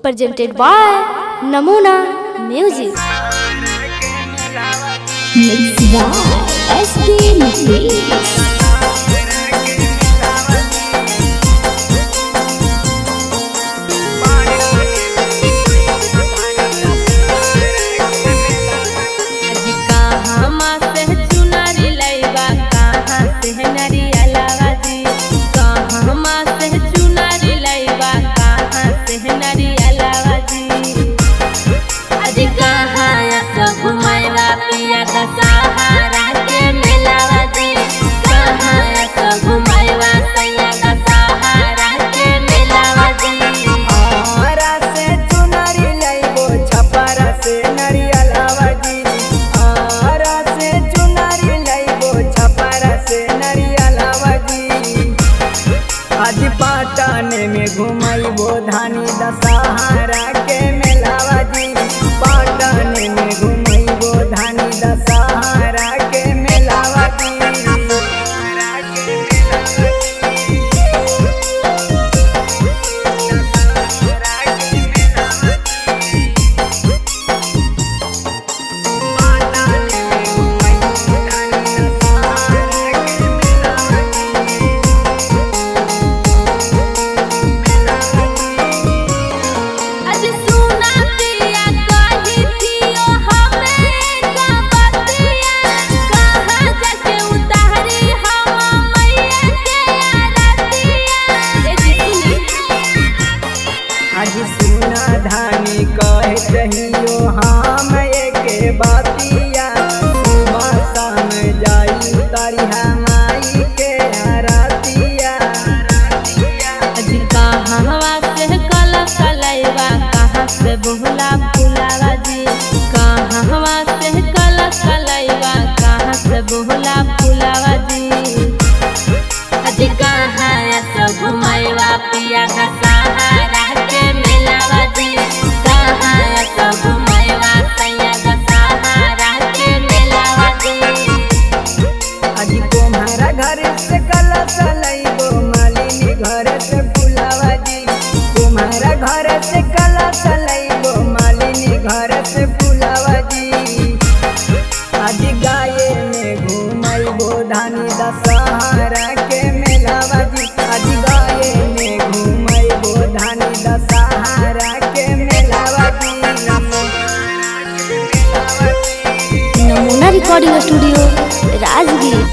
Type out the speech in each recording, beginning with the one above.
presented by Namuna Music. Mixed by SD Mix. Patan में घुमैबो धानी दशहरा के मेलावा जी। पाटन में घुमैबो धानी दशहरा के मेलावा जी। सुना धानी कहत रहियो हम एक बातिया। सुबह शाम जाई तरिहा माई के आरतिया। कहवा से कला कलैवा कहाँ से बोला फुलावा जी। कहवा से कला कलैवा कहाँ से बोला फुलावा जी। अजी कहाँ सब घुमाइवा पिया का सहारा के मेलावा जी। कहाँ सब घुमाइवा सैया का सहारा के मेलावा जी। अजी तुम्हारा घर से कला चलैबो मालिनी घर से फुलावा जी। तुम्हारा घर से कला चलैबो मालिनी घर से फुलावा जी। आज गाये में घुमैबो धानी दशहरा के मेलावा जी। आज गाये में घुमैबो धानी दशहरा के मेलावा जी। नमूना रिकॉर्डिंग स्टूडियो राजगीर।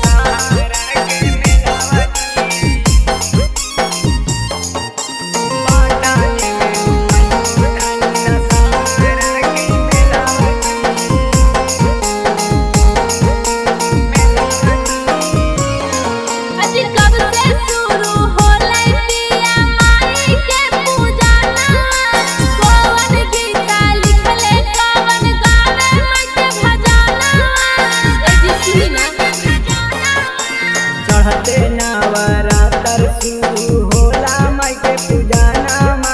चढ़ते नवरात्र शुरू होला माई के पूजानामा।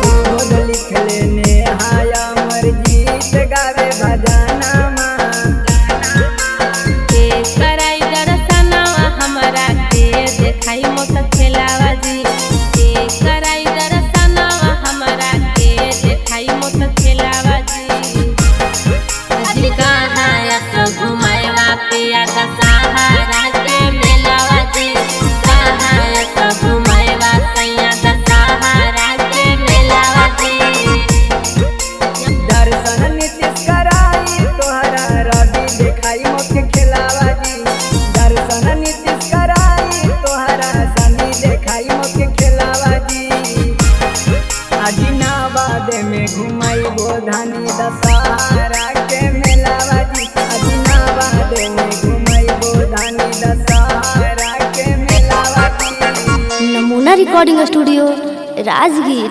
सुबोध लिख लेने हाया मरजीत गावे भजनामा। के कराई दर्शनवा हमरा के देखाई मोट खेलावा जी। के कराई दर्शनवा हमरा के देखाई मोट खेलावा जी। अजी कहाँ सब घुमाइवा पिया का सहारा के मेलावा जी। कहाँ सब घुमाइवा सैया का सहारा के मेलावा जी। दर्शन नीतीश कराई तोहरा रवि देखाई मोके खेलावा जी। दर्शन नीतीश कराई तोहरा सनी देखाई मोके खेलावा जी। अजीनाबाद में घुमैबो धानी दशहरा के मेलावा जी। अजीनाबाद में घुमैबो धानी दशहरा के मेलावा जी। नमूना रिकॉर्डिंग स्टूडियो राजगीर।